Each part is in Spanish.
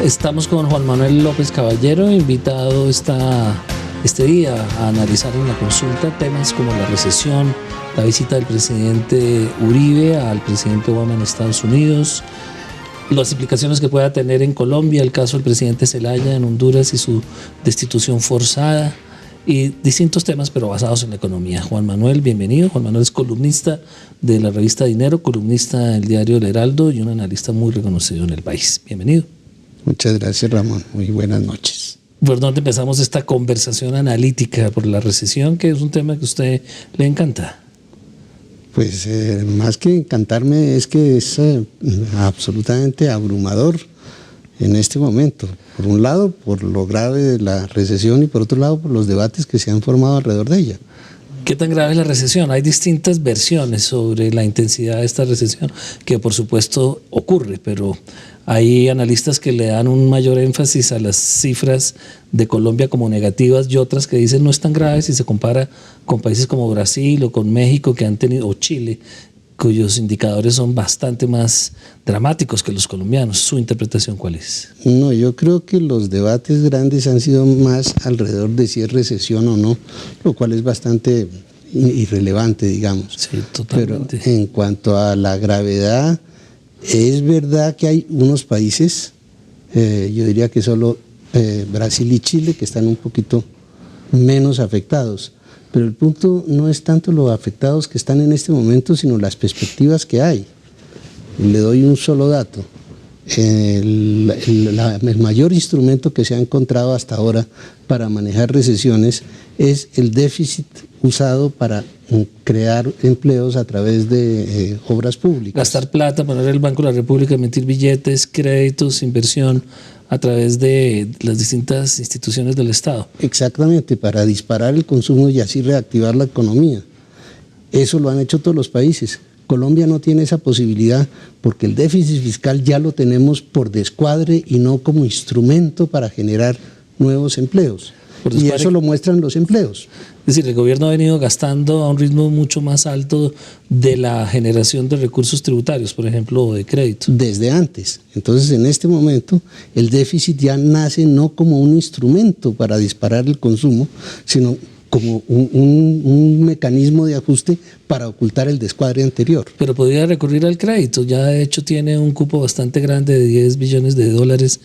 Estamos con Juan Manuel López Caballero, invitado este día a analizar en la consulta temas como la recesión, la visita del presidente Uribe al presidente Obama en Estados Unidos, las implicaciones que pueda tener en Colombia, el caso del presidente Zelaya en Honduras y su destitución forzada, y distintos temas, pero basados en la economía. Juan Manuel, bienvenido. Juan Manuel es columnista de la revista Dinero, columnista del diario El Heraldo y un analista muy reconocido en el país. Bienvenido. Muchas gracias, Ramón. Muy buenas noches. ¿Por dónde empezamos esta conversación analítica por la recesión, que es un tema que a usted le encanta? Pues más que encantarme es que es absolutamente abrumador en este momento. Por un lado, por lo grave de la recesión y por otro lado, por los debates que se han formado alrededor de ella. ¿Qué tan grave es la recesión? Hay distintas versiones sobre la intensidad de esta recesión, que por supuesto ocurre, pero hay analistas que le dan un mayor énfasis a las cifras de Colombia como negativas y otras que dicen no es tan grave si se compara con países como Brasil o con México que han tenido, o Chile, cuyos indicadores son bastante más dramáticos que los colombianos. ¿Su interpretación cuál es? No, yo creo que los debates grandes han sido más alrededor de si es recesión o no, lo cual es bastante irrelevante, digamos. Sí, totalmente. Pero en cuanto a la gravedad, es verdad que hay unos países, yo diría que solo Brasil y Chile, que están un poquito menos afectados. Pero el punto no es tanto los afectados que están en este momento, sino las perspectivas que hay. Le doy un solo dato. El mayor instrumento que se ha encontrado hasta ahora para manejar recesiones es el déficit usado para crear empleos a través de obras públicas. Gastar plata, poner el Banco de la República, emitir billetes, créditos, inversión a través de las distintas instituciones del Estado. Exactamente, para disparar el consumo y así reactivar la economía. Eso lo han hecho todos los países. Colombia no tiene esa posibilidad porque el déficit fiscal ya lo tenemos por descuadre y no como instrumento para generar nuevos empleos. Y eso lo muestran los empleos. Es decir, el gobierno ha venido gastando a un ritmo mucho más alto de la generación de recursos tributarios, por ejemplo, o de crédito. Desde antes. Entonces, en este momento, el déficit ya nace no como un instrumento para disparar el consumo, sino como un mecanismo de ajuste para ocultar el descuadre anterior. Pero podría recurrir al crédito. Ya de hecho tiene un cupo bastante grande de 10 billones de dólares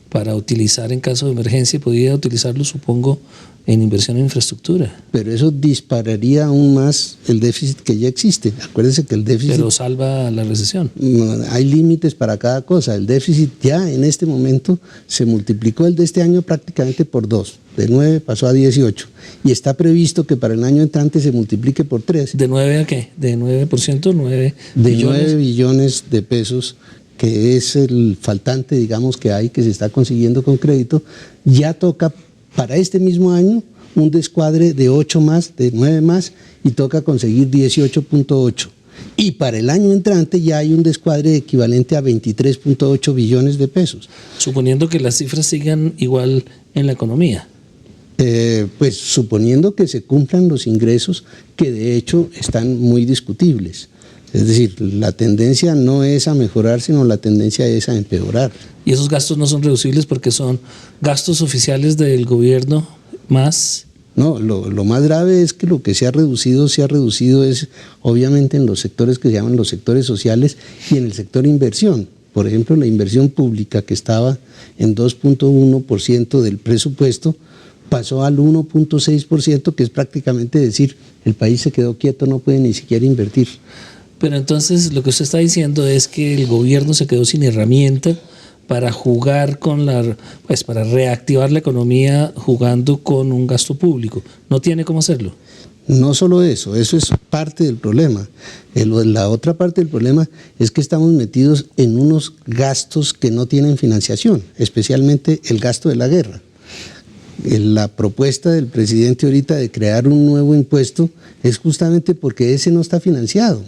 para utilizar en caso de emergencia y podría utilizarlo, supongo, en inversión en infraestructura. Pero eso dispararía aún más el déficit que ya existe. Acuérdense que el déficit... Pero salva la recesión. Hay límites para cada cosa. El déficit ya en este momento se multiplicó el de este año prácticamente por 2. De 9 pasó a 18. Y está previsto que para el año entrante se multiplique por 3. ¿De 9 a qué? ¿De 9%? 9 de billones. 9 billones de pesos, que es el faltante, digamos, que hay, que se está consiguiendo con crédito. Ya toca para este mismo año un descuadre de 8 más, de 9 más, y toca conseguir 18.8. Y para el año entrante ya hay un descuadre equivalente a 23.8 billones de pesos. Suponiendo que las cifras sigan igual en la economía. Pues suponiendo que se cumplan los ingresos, que de hecho están muy discutibles. Es decir, la tendencia no es a mejorar, sino la tendencia es a empeorar. ¿Y esos gastos no son reducibles porque son gastos oficiales del gobierno más? No, lo más grave es que lo que se ha reducido es obviamente en los sectores que se llaman los sectores sociales y en el sector inversión. Por ejemplo, la inversión pública, que estaba en 2.1% del presupuesto, pasó al 1.6%, que es prácticamente decir, el país se quedó quieto, no puede ni siquiera invertir. Pero entonces lo que usted está diciendo es que el gobierno se quedó sin herramienta para jugar con para reactivar la economía jugando con un gasto público. ¿No tiene cómo hacerlo? No solo eso es parte del problema. La otra parte del problema es que estamos metidos en unos gastos que no tienen financiación, especialmente el gasto de la guerra. La propuesta del presidente ahorita de crear un nuevo impuesto es justamente porque ese no está financiado.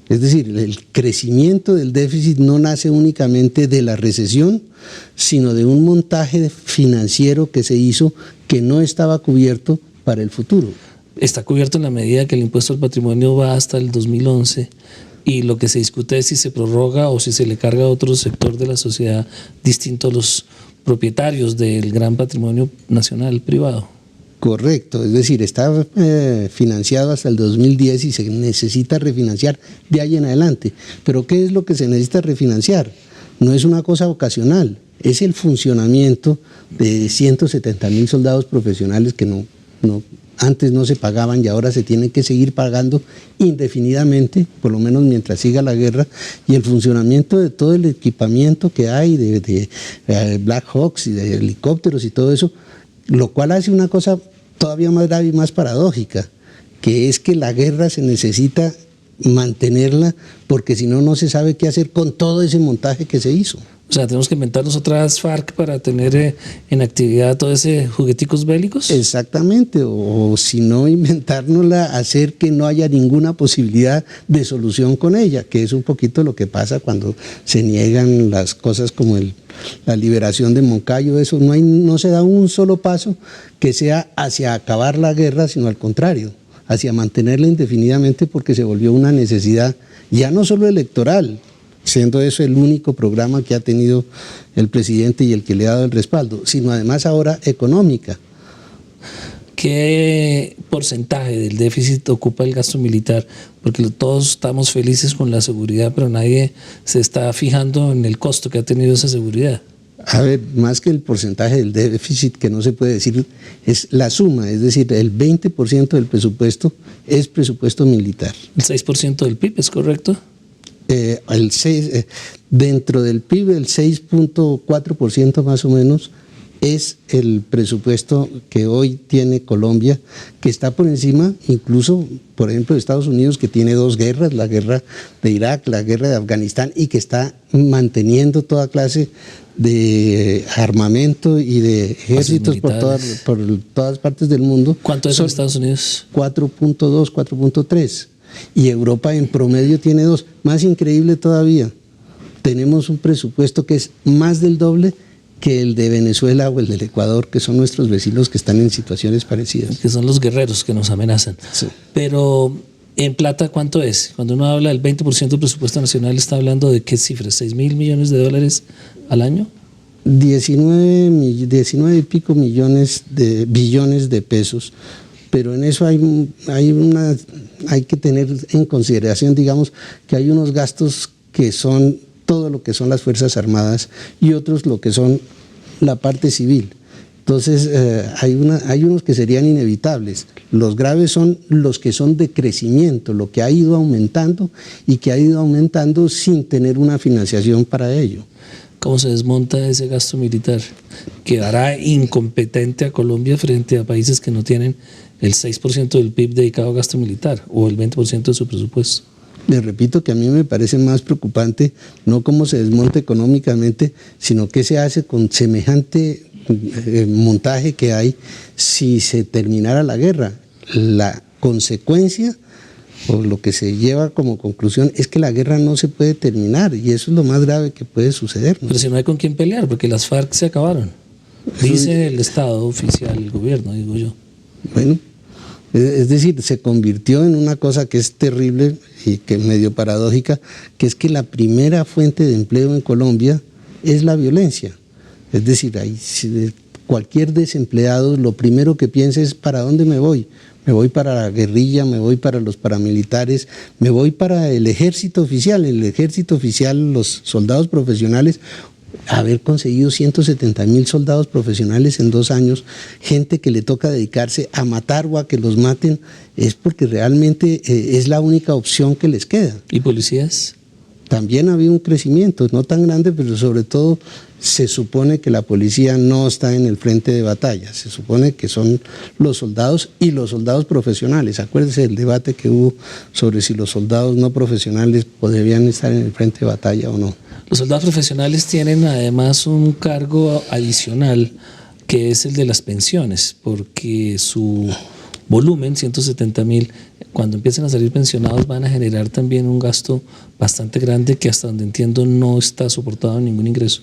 Es decir, el crecimiento del déficit no nace únicamente de la recesión, sino de un montaje financiero que se hizo que no estaba cubierto para el futuro. Está cubierto en la medida que el impuesto al patrimonio va hasta el 2011 y lo que se discute es si se prorroga o si se le carga a otro sector de la sociedad distinto a los propietarios del gran patrimonio nacional privado. Correcto, es decir, está financiado hasta el 2010 y se necesita refinanciar de ahí en adelante. Pero ¿qué es lo que se necesita refinanciar? No es una cosa ocasional, es el funcionamiento de 170.000 soldados profesionales que antes no se pagaban y ahora se tienen que seguir pagando indefinidamente, por lo menos mientras siga la guerra, y el funcionamiento de todo el equipamiento que hay de Black Hawks y de helicópteros y todo eso, lo cual hace una cosa todavía más grave y más paradójica, que es que la guerra se necesita mantenerla porque si no, no se sabe qué hacer con todo ese montaje que se hizo. O sea, tenemos que inventarnos otras FARC para tener en actividad todo ese jugueticos bélicos. Exactamente, o si no inventárnosla, hacer que no haya ninguna posibilidad de solución con ella, que es un poquito lo que pasa cuando se niegan las cosas como la liberación de Moncayo. Eso no se da un solo paso que sea hacia acabar la guerra, sino al contrario, hacia mantenerla indefinidamente porque se volvió una necesidad ya no solo electoral, siendo eso el único programa que ha tenido el presidente y el que le ha dado el respaldo, sino además ahora económica. ¿Qué porcentaje del déficit ocupa el gasto militar? Porque todos estamos felices con la seguridad, pero nadie se está fijando en el costo que ha tenido esa seguridad. A ver, más que el porcentaje del déficit, que no se puede decir, es la suma, es decir, el 20% del presupuesto es presupuesto militar. ¿El 6% del PIB es correcto? Dentro del PIB, el 6.4% más o menos es el presupuesto que hoy tiene Colombia, que está por encima incluso, por ejemplo, de Estados Unidos, que tiene dos guerras, la guerra de Irak, la guerra de Afganistán, y que está manteniendo toda clase de armamento y de ejércitos por todas partes del mundo. ¿Cuánto es en Estados Unidos? 4.2, 4.3. Y Europa en promedio tiene 2. Más increíble todavía, tenemos un presupuesto que es más del doble que el de Venezuela o el del Ecuador, que son nuestros vecinos que están en situaciones parecidas. Que son los guerreros que nos amenazan. Sí. Pero en plata, ¿cuánto es? Cuando uno habla del 20% del presupuesto nacional, ¿está hablando de qué cifras? ¿6.000 millones de dólares al año? 19 y pico billones de pesos. Pero en eso hay que tener en consideración, digamos, que hay unos gastos que son todo lo que son las Fuerzas Armadas y otros lo que son la parte civil. Entonces hay unos que serían inevitables. Los graves son los que son de crecimiento, lo que ha ido aumentando y que ha ido aumentando sin tener una financiación para ello. ¿Cómo se desmonta ese gasto militar? ¿Quedará incompetente a Colombia frente a países que no tienen el 6% del PIB dedicado a gasto militar o el 20% de su presupuesto? Le repito que a mí me parece más preocupante no cómo se desmonta económicamente, sino qué se hace con semejante montaje que hay si se terminara la guerra. La consecuencia o lo que se lleva como conclusión es que la guerra no se puede terminar y eso es lo más grave que puede suceder, ¿no? Pero si no hay con quién pelear, porque las FARC se acabaron. Dice el Estado oficial, el gobierno, digo yo. Bueno, es decir, se convirtió en una cosa que es terrible y que es medio paradójica, que es que la primera fuente de empleo en Colombia es la violencia. Es decir, cualquier desempleado lo primero que piensa es ¿para dónde me voy? Me voy para la guerrilla, me voy para los paramilitares, me voy para el ejército oficial. El ejército oficial, los soldados profesionales, haber conseguido 170.000 soldados profesionales en 2 años, gente que le toca dedicarse a matar o a que los maten, es porque realmente es la única opción que les queda. ¿Y policías? También ha habido un crecimiento, no tan grande, pero sobre todo se supone que la policía no está en el frente de batalla, se supone que son los soldados y los soldados profesionales. Acuérdese del debate que hubo sobre si los soldados no profesionales podrían estar en el frente de batalla o no. Los soldados profesionales tienen además un cargo adicional que es el de las pensiones, porque su volumen, 170.000, cuando empiecen a salir pensionados van a generar también un gasto bastante grande que hasta donde entiendo no está soportado en ningún ingreso.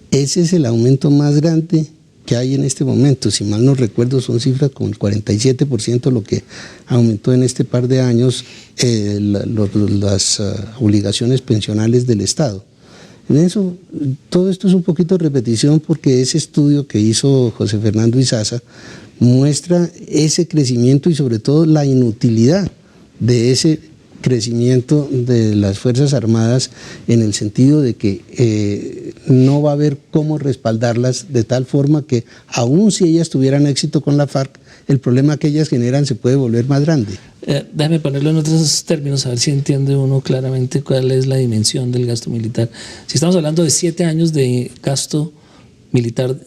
Ese es el aumento más grande que hay en este momento. Si mal no recuerdo, son cifras como el 47% lo que aumentó en este par de años las obligaciones pensionales del Estado. En eso, todo esto es un poquito de repetición porque ese estudio que hizo José Fernando Izaza muestra ese crecimiento y sobre todo la inutilidad de ese crecimiento de las Fuerzas Armadas, en el sentido de que no va a haber cómo respaldarlas, de tal forma que aun si ellas tuvieran éxito con la FARC, el problema que ellas generan se puede volver más grande. Déjame ponerlo en otros términos, a ver si entiende uno claramente cuál es la dimensión del gasto militar. Si estamos hablando de 7 años de gasto militar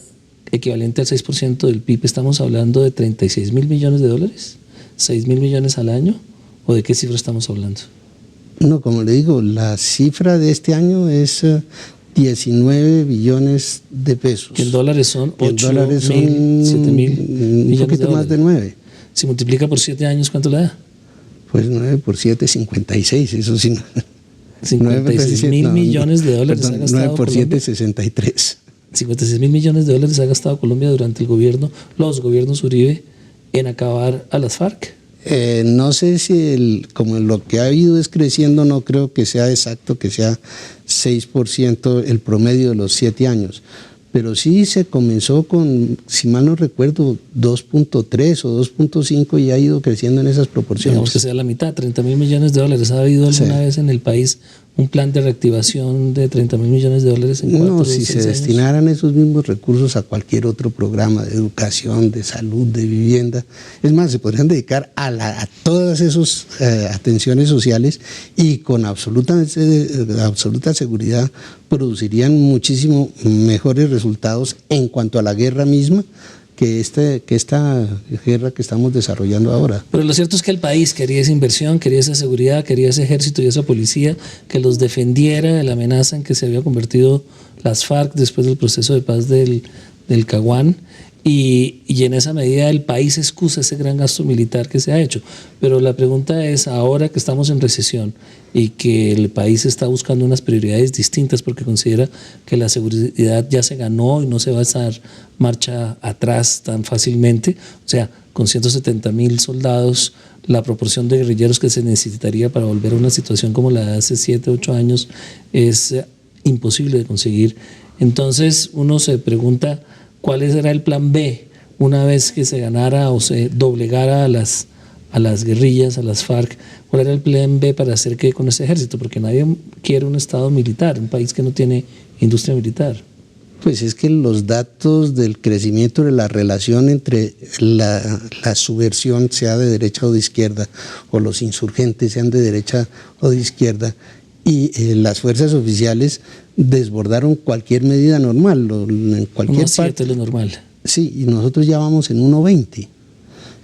equivalente al 6% del PIB, ¿estamos hablando de 36.000 millones de dólares? ¿6.000 millones al año? ¿O de qué cifra estamos hablando? No, como le digo, la cifra de este año es 19 billones de pesos. Que en dólares son 8.000, 7.000 millones. Un poquito más de 9. Si multiplica por 7 años, ¿cuánto le da? Pues 9 por 7, 56, eso sí. 56.000 millones de dólares perdón, ha gastado 9 por Colombia. 7, 63. 56.000 millones de dólares ha gastado Colombia durante los gobiernos Uribe en acabar a las FARC. No sé si como lo que ha ido es creciendo, no creo que sea exacto, que sea 6% el promedio de los 7 años. Pero sí se comenzó con, si mal no recuerdo, 2.3 o 2.5 y ha ido creciendo en esas proporciones. Digamos que sea la mitad, 30.000 millones de dólares. ¿Ha habido alguna vez en el país un plan de reactivación de 30.000 millones de dólares en 4 o 6 años? Si se destinaran esos mismos recursos a cualquier otro programa de educación, de salud, de vivienda, es más, se podrían dedicar a todas esas atenciones sociales y con absoluta seguridad producirían muchísimo mejores resultados en cuanto a la guerra misma que esta guerra que estamos desarrollando ahora. Pero lo cierto es que el país quería esa inversión, quería esa seguridad, quería ese ejército y esa policía que los defendiera de la amenaza en que se había convertido las FARC después del proceso de paz del Caguán. Y en esa medida el país excusa ese gran gasto militar que se ha hecho. Pero la pregunta es, ahora que estamos en recesión y que el país está buscando unas prioridades distintas porque considera que la seguridad ya se ganó y no se va a dar marcha atrás tan fácilmente, o sea, con 170.000 soldados, la proporción de guerrilleros que se necesitaría para volver a una situación como la de hace 7, 8 años es imposible de conseguir. Entonces uno se pregunta, ¿cuál será el plan B una vez que se ganara o se doblegara a las guerrillas, a las FARC? ¿Cuál era el plan B para hacer qué con ese ejército? Porque nadie quiere un estado militar, un país que no tiene industria militar. Pues es que los datos del crecimiento de la relación entre la subversión, sea de derecha o de izquierda, o los insurgentes, sean de derecha o de izquierda, y las fuerzas oficiales desbordaron cualquier medida normal. En cualquier 1.7 parte es lo normal. Sí, y nosotros ya vamos en 1.20.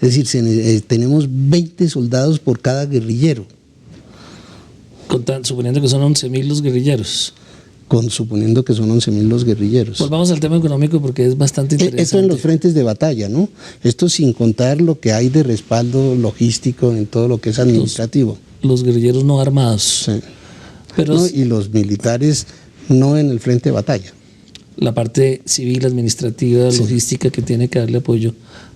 Es decir, tenemos 20 soldados por cada guerrillero. Suponiendo que son 11.000 los guerrilleros. Suponiendo que son 11.000 los guerrilleros. Volvamos al tema económico porque es bastante interesante. Esto en los frentes de batalla, ¿no? Esto sin contar lo que hay de respaldo logístico en todo lo que es administrativo. Los guerrilleros no armados. Sí. Pero no, y los militares no en el frente de batalla. La parte civil, administrativa, logística que tiene que darle apoyo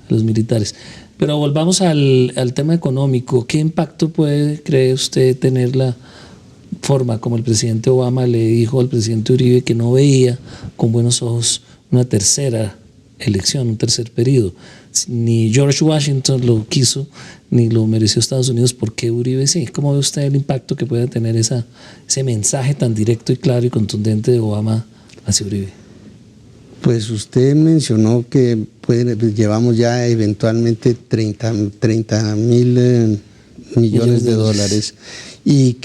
a los militares. Pero volvamos al tema económico. ¿Qué impacto cree usted tener la forma como el presidente Obama le dijo al presidente Uribe que no veía con buenos ojos una tercera elección, un tercer periodo? Ni George Washington lo quiso, ni lo mereció Estados Unidos. ¿Por qué Uribe sí? ¿Cómo ve usted el impacto que puede tener ese mensaje tan directo y claro y contundente de Obama hacia Uribe? Pues usted mencionó que llevamos ya eventualmente 30.000 millones de dólares y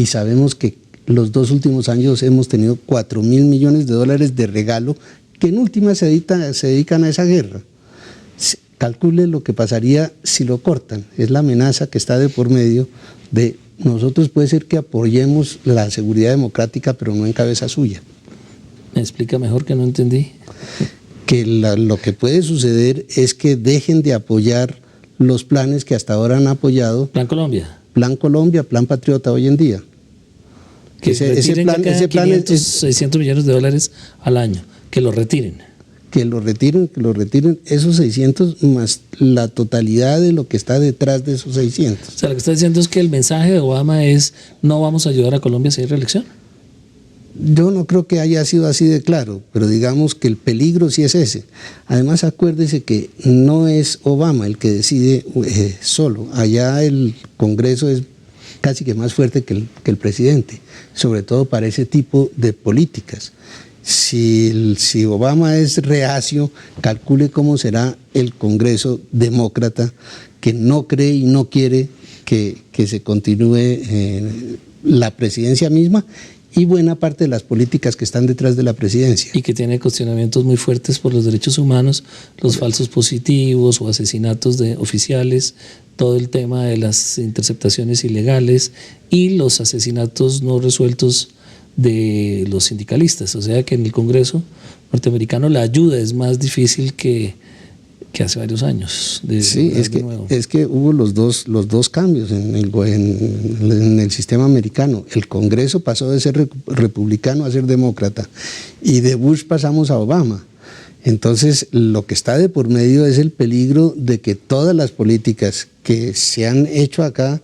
sabemos que los 2 últimos años hemos tenido 4.000 millones de dólares de regalo que en última se dedican a esa guerra. Calcule lo que pasaría si lo cortan. Es la amenaza que está de por medio de nosotros. Puede ser que apoyemos la seguridad democrática, pero no en cabeza suya. ¿Me explica mejor que no entendí? Que lo que puede suceder es que dejen de apoyar los planes que hasta ahora han apoyado. Plan Colombia. Plan Colombia, Plan Patriota hoy en día. Que ese plan 600 millones de dólares al año. Que lo retiren. que lo retiren, esos 600 más la totalidad de lo que está detrás de esos 600. O sea, lo que está diciendo es que el mensaje de Obama es: no vamos a ayudar a Colombia a seguir reelección. Yo no creo que haya sido así de claro, pero digamos que el peligro sí es ese. Además, acuérdese que no es Obama el que decide solo. Allá el Congreso es casi que más fuerte que el presidente, sobre todo para ese tipo de políticas. Si Obama es reacio, calcule cómo será el Congreso demócrata, que no cree y no quiere que se continúe la presidencia misma y buena parte de las políticas que están detrás de la presidencia. Y que tiene cuestionamientos muy fuertes por los derechos humanos, los falsos positivos o asesinatos de oficiales, todo el tema de las interceptaciones ilegales y los asesinatos no resueltos de los sindicalistas. O sea que en el Congreso norteamericano la ayuda es más difícil que hace varios años. Sí, es que hubo los dos cambios en el sistema americano. El Congreso pasó de ser republicano a ser demócrata y de Bush pasamos a Obama. Entonces, lo que está de por medio es el peligro de que todas las políticas que se han hecho acá,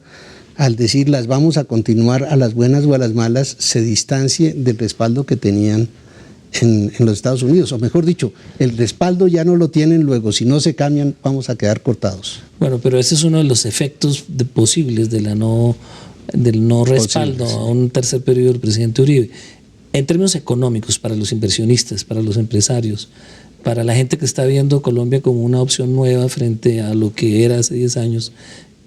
al decir las vamos a continuar a las buenas o a las malas, se distancie del respaldo que tenían en los Estados Unidos, o mejor dicho, el respaldo ya no lo tienen, luego si no se cambian vamos a quedar cortados. Bueno, pero ese es uno de los efectos posibles del no respaldo a un tercer periodo del presidente Uribe. En términos económicos, para los inversionistas, para los empresarios, para la gente que está viendo Colombia como una opción nueva frente a lo que era hace 10 años,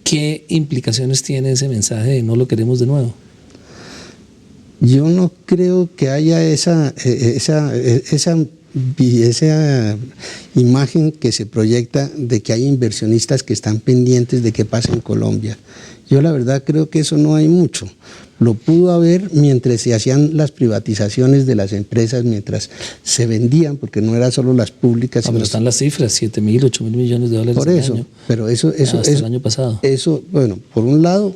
¿qué implicaciones tiene ese mensaje de no lo queremos de nuevo? Yo no creo que haya esa imagen que se proyecta de que hay inversionistas que están pendientes de qué pasa en Colombia. Yo la verdad creo que eso no hay mucho. Lo pudo haber mientras se hacían las privatizaciones de las empresas, mientras se vendían, porque no eran solo las públicas. Pero están las cifras, 7.000, 8.000 millones de dólares por al eso, año. Pero eso hasta el año pasado. Eso, bueno, por un lado,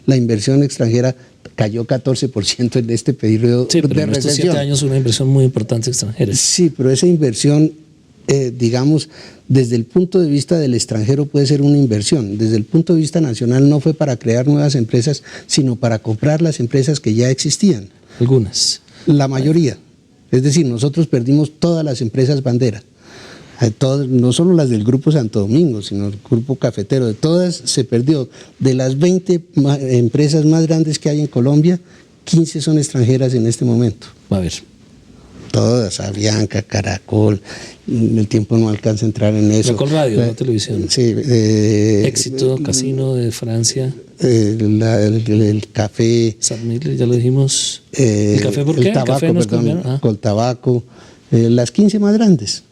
la inversión extranjera cayó 14% en este periodo sí, pero de en estos recesión. 7 años una inversión muy importante extranjera. Sí, pero esa inversión, digamos, desde el punto de vista del extranjero puede ser una inversión. Desde el punto de vista nacional no fue para crear nuevas empresas, sino para comprar las empresas que ya existían. Algunas. La mayoría. Es decir, nosotros perdimos todas las empresas bandera. No solo las del Grupo Santo Domingo, sino el Grupo Cafetero, de todas se perdió. De las 20 empresas más grandes que hay en Colombia, 15 son extranjeras en este momento. A ver. Todas, Avianca, Caracol, el tiempo no alcanza a entrar en eso. Caracol Radio, la televisión. Sí. Éxito, Casino de Francia. El café. Sadmir, ya lo dijimos. ¿El café por qué? El tabaco, ¿El café perdón, Coltabaco, las 15 más grandes.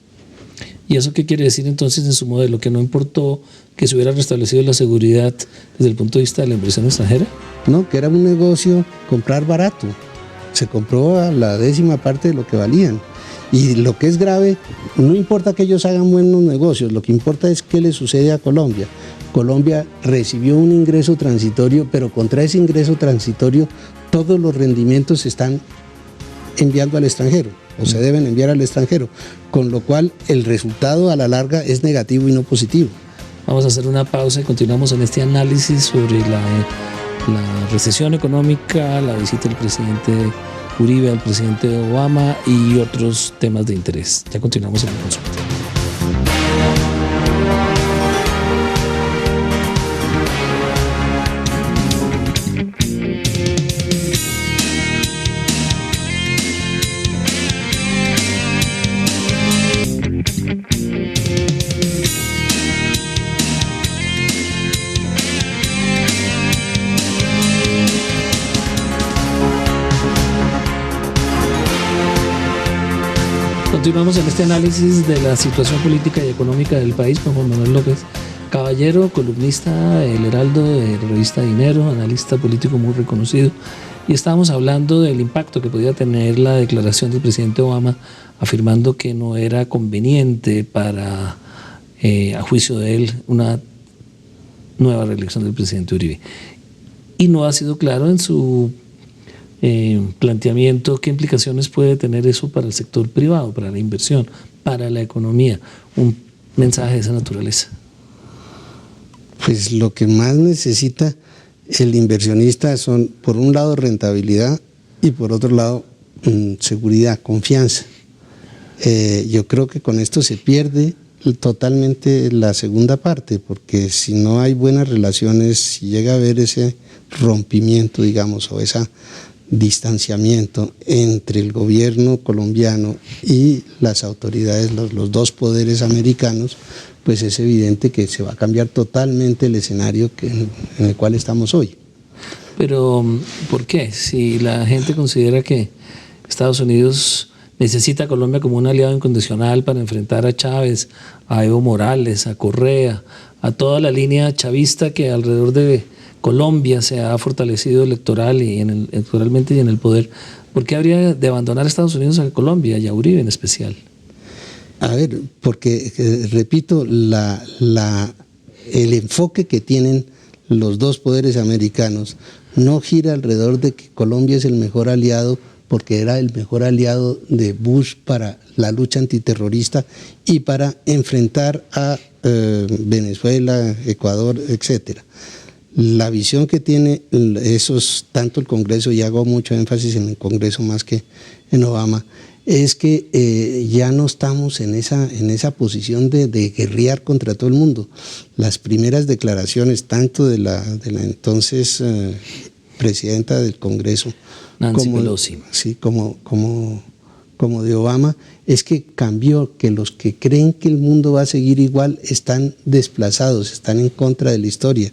¿Y eso qué quiere decir entonces en su modelo? ¿Que no importó que se hubiera restablecido la seguridad desde el punto de vista de la inversión extranjera? No, que era un negocio comprar barato. Se compró a la 10ª parte de lo que valían. Y lo que es grave, no importa que ellos hagan buenos negocios, lo que importa es qué le sucede a Colombia. Colombia recibió un ingreso transitorio, pero contra ese ingreso transitorio todos los rendimientos se están enviando al extranjero, o se deben enviar al extranjero, con lo cual el resultado a la larga es negativo y no positivo. Vamos a hacer una pausa y continuamos en este análisis sobre la recesión económica, la visita del presidente Uribe al presidente Obama y otros temas de interés. Ya continuamos en la consulta. Continuamos en este análisis de la situación política y económica del país con Juan Manuel López Caballero, columnista del Heraldo, de la revista Dinero, analista político muy reconocido. Y estábamos hablando del impacto que podía tener la declaración del presidente Obama afirmando que no era conveniente para, a juicio de él, una nueva reelección del presidente Uribe. Y no ha sido claro en su planteamiento qué implicaciones puede tener eso para el sector privado, para la inversión, para la economía un mensaje de esa naturaleza? Pues lo que más necesita el inversionista son, por un lado, rentabilidad y por otro lado, seguridad, confianza. Yo creo que con esto se pierde totalmente la segunda parte, porque si no hay buenas relaciones, si llega a haber ese rompimiento, digamos, o ese distanciamiento entre el gobierno colombiano y las autoridades, los dos poderes americanos, pues es evidente que se va a cambiar totalmente el escenario en el cual estamos hoy. Pero, ¿por qué? Si la gente considera que Estados Unidos necesita a Colombia como un aliado incondicional para enfrentar a Chávez, a Evo Morales, a Correa, a toda la línea chavista que alrededor de Colombia se ha fortalecido electoralmente y en el poder, ¿por qué habría de abandonar a Estados Unidos a Colombia y a Uribe en especial? A ver, porque, repito, el enfoque que tienen los dos poderes americanos no gira alrededor de que Colombia es el mejor aliado, porque era el mejor aliado de Bush para la lucha antiterrorista y para enfrentar a Venezuela, Ecuador, etcétera. La visión que tiene tanto el Congreso, y hago mucho énfasis en el Congreso más que en Obama, es que ya no estamos en esa posición de guerrear contra todo el mundo. Las primeras declaraciones, tanto de la entonces presidenta del Congreso, Nancy Pelosi, sí, como de Obama, es que cambió, que los que creen que el mundo va a seguir igual están desplazados, están en contra de la historia,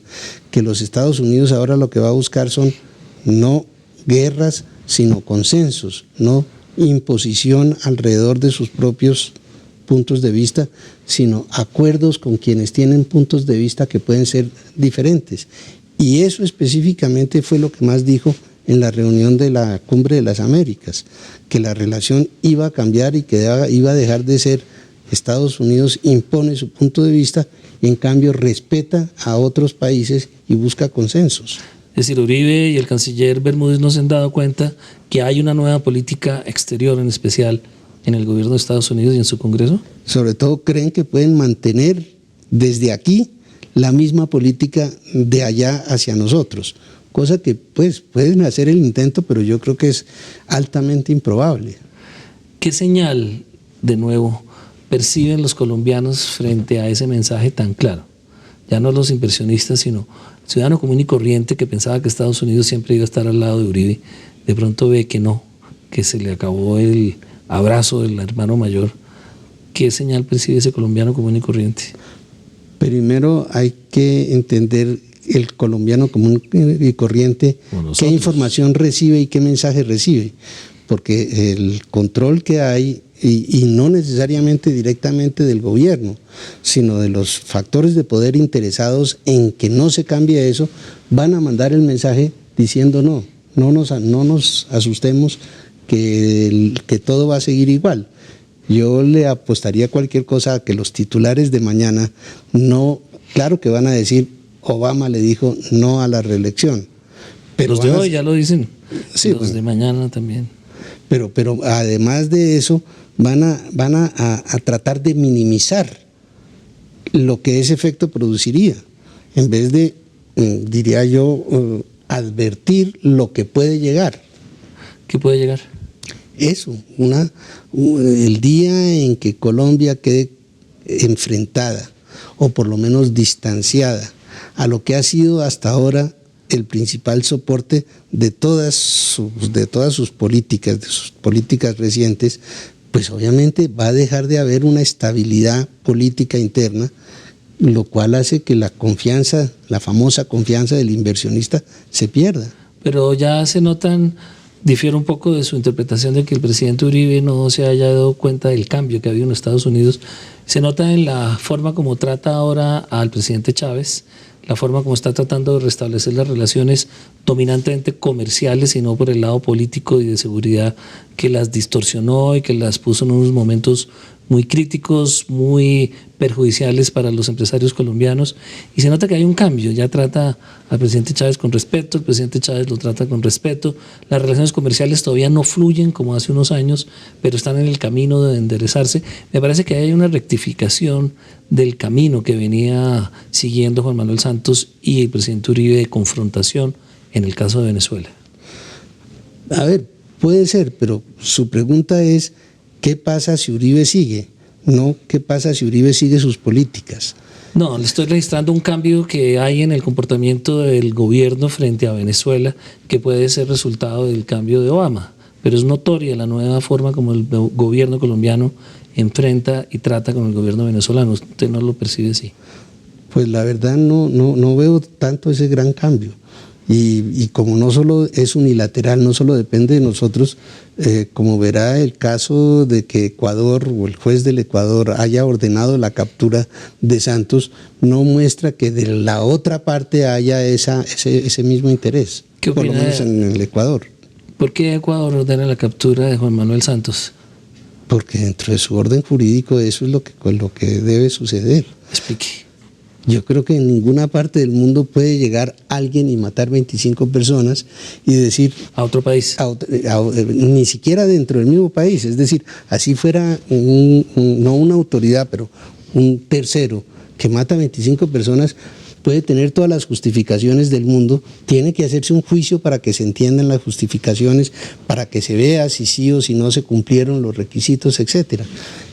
que los Estados Unidos ahora lo que va a buscar son no guerras, sino consensos, no imposición alrededor de sus propios puntos de vista, sino acuerdos con quienes tienen puntos de vista que pueden ser diferentes. Y eso específicamente fue lo que más dijo en la reunión de la Cumbre de las Américas, que la relación iba a cambiar y que iba a dejar de ser Estados Unidos impone su punto de vista y en cambio respeta a otros países y busca consensos. Es decir, Uribe y el canciller Bermúdez no se han dado cuenta que hay una nueva política exterior, en especial en el gobierno de Estados Unidos y en su Congreso. Sobre todo creen que pueden mantener desde aquí la misma política de allá hacia nosotros, cosa que pues pueden hacer el intento, pero yo creo que es altamente improbable. ¿Qué señal, de nuevo, perciben los colombianos frente a ese mensaje tan claro? Ya no los inversionistas, sino el ciudadano común y corriente que pensaba que Estados Unidos siempre iba a estar al lado de Uribe, de pronto ve que no, que se le acabó el abrazo del hermano mayor. ¿Qué señal percibe ese colombiano común y corriente? Primero hay que entender el colombiano común y corriente, qué información recibe y qué mensaje recibe, porque el control que hay, y no necesariamente directamente del gobierno, sino de los factores de poder interesados en que no se cambie eso, van a mandar el mensaje diciendo no nos asustemos que todo va a seguir igual. Yo le apostaría cualquier cosa a que los titulares de mañana claro que van a decir Obama le dijo no a la reelección. Pero los de hoy ya lo dicen, sí, los de mañana también. Pero además de eso van a tratar de minimizar lo que ese efecto produciría, en vez de, diría yo, advertir lo que puede llegar. ¿Qué puede llegar? Eso, el día en que Colombia quede enfrentada o por lo menos distanciada a lo que ha sido hasta ahora el principal soporte de todas sus políticas, de sus políticas recientes, pues obviamente va a dejar de haber una estabilidad política interna, lo cual hace que la confianza, la famosa confianza del inversionista se pierda. Pero ya se notan, difiere un poco de su interpretación de que el presidente Uribe no se haya dado cuenta del cambio que ha habido en Estados Unidos. Se nota en la forma como trata ahora al presidente Chávez, la forma como está tratando de restablecer las relaciones dominantemente comerciales y no por el lado político y de seguridad, que las distorsionó y que las puso en unos momentos muy críticos, muy perjudiciales para los empresarios colombianos, y se nota que hay un cambio. Ya trata al presidente Chávez con respeto, el presidente Chávez lo trata con respeto, las relaciones comerciales todavía no fluyen como hace unos años, pero están en el camino de enderezarse. Me parece que hay una rectificación del camino que venía siguiendo Juan Manuel Santos y el presidente Uribe de confrontación en el caso de Venezuela. A ver, puede ser, pero su pregunta es ¿qué pasa si Uribe sigue? No, ¿qué pasa si Uribe sigue sus políticas? No, le estoy registrando un cambio que hay en el comportamiento del gobierno frente a Venezuela, que puede ser resultado del cambio de Obama, pero es notoria la nueva forma como el gobierno colombiano enfrenta y trata con el gobierno venezolano. ¿Usted no lo percibe así? Pues la verdad no veo tanto ese gran cambio. Y como no solo es unilateral, no solo depende de nosotros, como verá el caso de que Ecuador o el juez del Ecuador haya ordenado la captura de Santos, no muestra que de la otra parte haya ese mismo interés, por lo menos en el Ecuador. ¿Por qué Ecuador ordena la captura de Juan Manuel Santos? Porque dentro de su orden jurídico eso es lo que debe suceder. Explique. Yo creo que en ninguna parte del mundo puede llegar alguien y matar 25 personas y decir... ¿A otro país? Ni siquiera dentro del mismo país. Es decir, así fuera no una autoridad, pero un tercero que mata 25 personas, puede tener todas las justificaciones del mundo, tiene que hacerse un juicio para que se entiendan las justificaciones, para que se vea si sí o si no se cumplieron los requisitos, etcétera.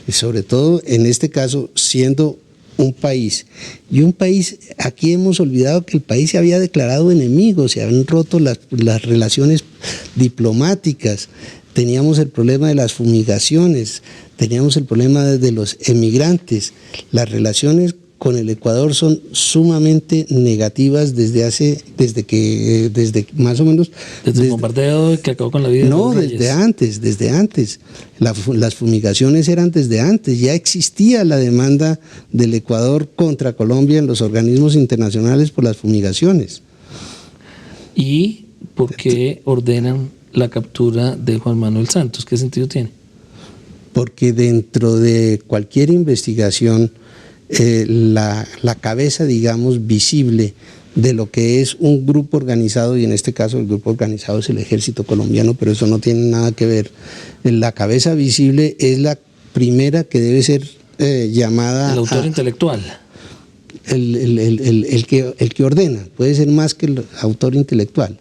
Y sobre todo, en este caso, siendo un país. Y un país, aquí hemos olvidado que el país se había declarado enemigo, se habían roto las relaciones diplomáticas, teníamos el problema de las fumigaciones, teníamos el problema de los emigrantes. Las relaciones con el Ecuador son sumamente negativas desde más o menos... Desde el bombardeo que acabó con la vida de los Reyes. desde antes. Las fumigaciones eran desde antes, ya existía la demanda del Ecuador contra Colombia en los organismos internacionales por las fumigaciones. ¿Y por qué ordenan la captura de Juan Manuel Santos? ¿Qué sentido tiene? Porque dentro de cualquier investigación, la cabeza, digamos, visible de lo que es un grupo organizado, y en este caso el grupo organizado es el Ejército Colombiano, pero eso no tiene nada que ver. La cabeza visible es la primera que debe ser llamada... El autor intelectual. El que ordena, puede ser más que el autor intelectual.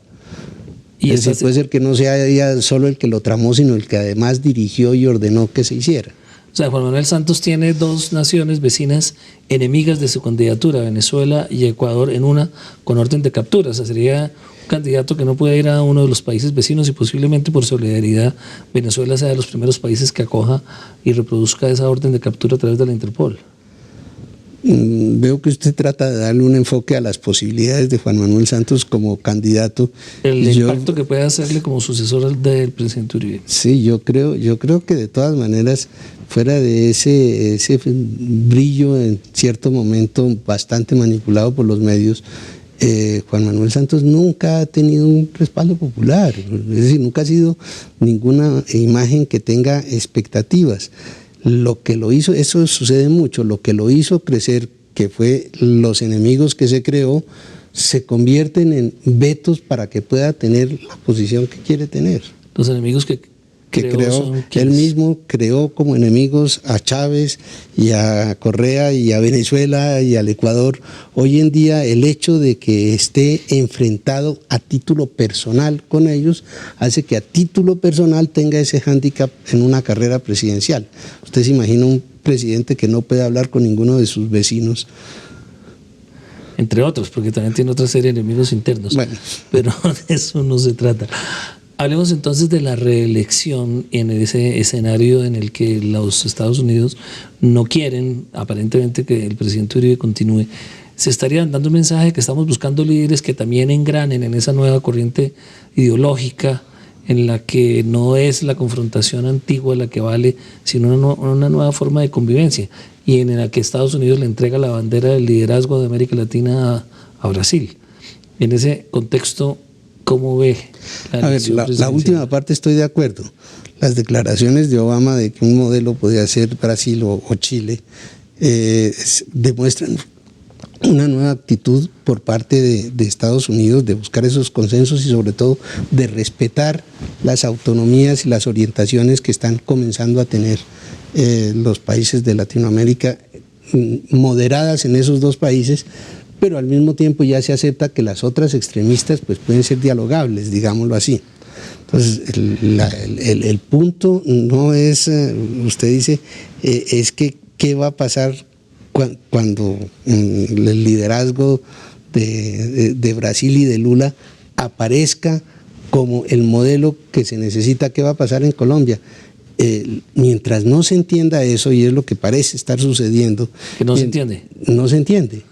Y es decir, puede ser que no sea solo el que lo tramó, sino el que además dirigió y ordenó que se hiciera. O sea, Juan Manuel Santos tiene dos naciones vecinas enemigas de su candidatura, Venezuela y Ecuador, en una con orden de captura. O sea, sería un candidato que no puede ir a uno de los países vecinos y posiblemente por solidaridad Venezuela sea de los primeros países que acoja y reproduzca esa orden de captura a través de la Interpol. Veo que usted trata de darle un enfoque a las posibilidades de Juan Manuel Santos como candidato. El impacto que puede hacerle como sucesor del presidente Uribe. Sí, yo creo que de todas maneras, fuera de ese brillo en cierto momento bastante manipulado por los medios, Juan Manuel Santos nunca ha tenido un respaldo popular, es decir, nunca ha sido ninguna imagen que tenga expectativas. Lo que lo hizo, eso sucede mucho, lo que lo hizo crecer, que fue los enemigos que se creó, se convierten en vetos para que pueda tener la posición que quiere tener. Los enemigos que creó, él mismo creó como enemigos a Chávez y a Correa y a Venezuela y al Ecuador. Hoy en día el hecho de que esté enfrentado a título personal con ellos hace que a título personal tenga ese hándicap en una carrera presidencial. Usted se imagina un presidente que no puede hablar con ninguno de sus vecinos. Entre otros, porque también tiene otra serie de enemigos internos. Bueno. Pero de eso no se trata. Hablemos entonces de la reelección en ese escenario en el que los Estados Unidos no quieren, aparentemente, que el presidente Uribe continúe. Se estaría dando un mensaje de que estamos buscando líderes que también engranen en esa nueva corriente ideológica en la que no es la confrontación antigua la que vale, sino una nueva forma de convivencia, y en la que Estados Unidos le entrega la bandera del liderazgo de América Latina a Brasil. En ese contexto, ¿cómo ve la última parte? Estoy de acuerdo. las declaraciones de Obama de que un modelo podía ser Brasil o Chile demuestran una nueva actitud por parte de Estados Unidos de buscar esos consensos y sobre todo de respetar las autonomías y las orientaciones que están comenzando a tener los países de Latinoamérica, moderadas en esos dos países, pero al mismo tiempo ya se acepta que las otras extremistas pues pueden ser dialogables, digámoslo así. Entonces el punto no es, usted dice, es que qué va a pasar cuando el liderazgo de Brasil y de Lula aparezca como el modelo que se necesita. ¿Qué va a pasar en Colombia? Mientras no se entienda eso, y es lo que parece estar sucediendo. ¿Que no se entiende? No se entiende.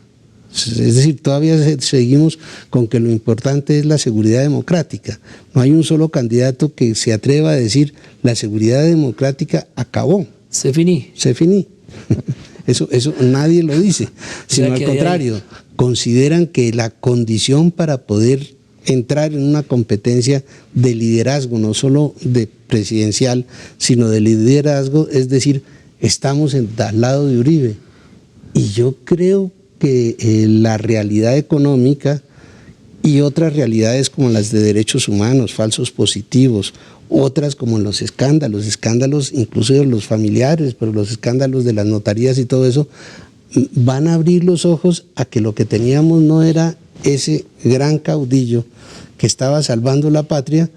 Es decir, todavía seguimos con que lo importante es la seguridad democrática. No hay un solo candidato que se atreva a decir la seguridad democrática acabó. Se finí. Se finí. Eso nadie lo dice, sino al contrario, consideran que la condición para poder entrar en una competencia de liderazgo, no solo de presidencial, sino de liderazgo, es decir, estamos al lado de Uribe. Y yo creo que la realidad económica y otras realidades como las de derechos humanos, falsos positivos, otras como los escándalos incluso de los familiares, pero los escándalos de las notarías y todo eso, van a abrir los ojos a que lo que teníamos no era ese gran caudillo que estaba salvando la patria,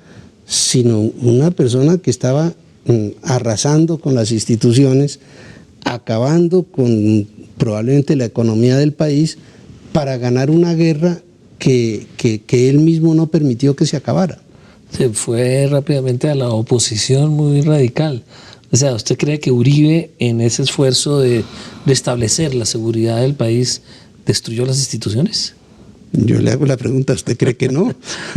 sino una persona que estaba arrasando con las instituciones, acabando con probablemente la economía del país para ganar una guerra que él mismo no permitió que se acabara. Se fue rápidamente a la oposición muy radical. O sea, ¿usted cree que Uribe, en ese esfuerzo de restablecer la seguridad del país, destruyó las instituciones? Yo le hago la pregunta, ¿usted cree que no?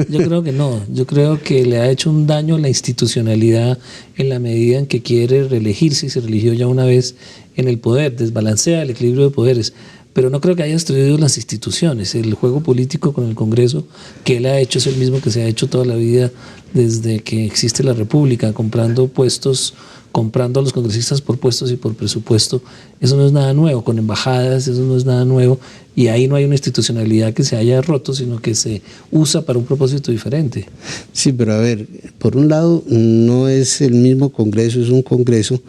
Yo creo que no. Yo creo que le ha hecho un daño a la institucionalidad en la medida en que quiere reelegirse, y se religió ya una vez en el poder, desbalancea el equilibrio de poderes. Pero no creo que haya destruido las instituciones. El juego político con el Congreso que él ha hecho es el mismo que se ha hecho toda la vida desde que existe la República, comprando puestos, comprando a los congresistas por puestos y por presupuesto. Eso no es nada nuevo, con embajadas, eso no es nada nuevo, y ahí no hay una institucionalidad que se haya roto, sino que se usa para un propósito diferente. Sí, pero a ver, por un lado no es el mismo Congreso, es un Congreso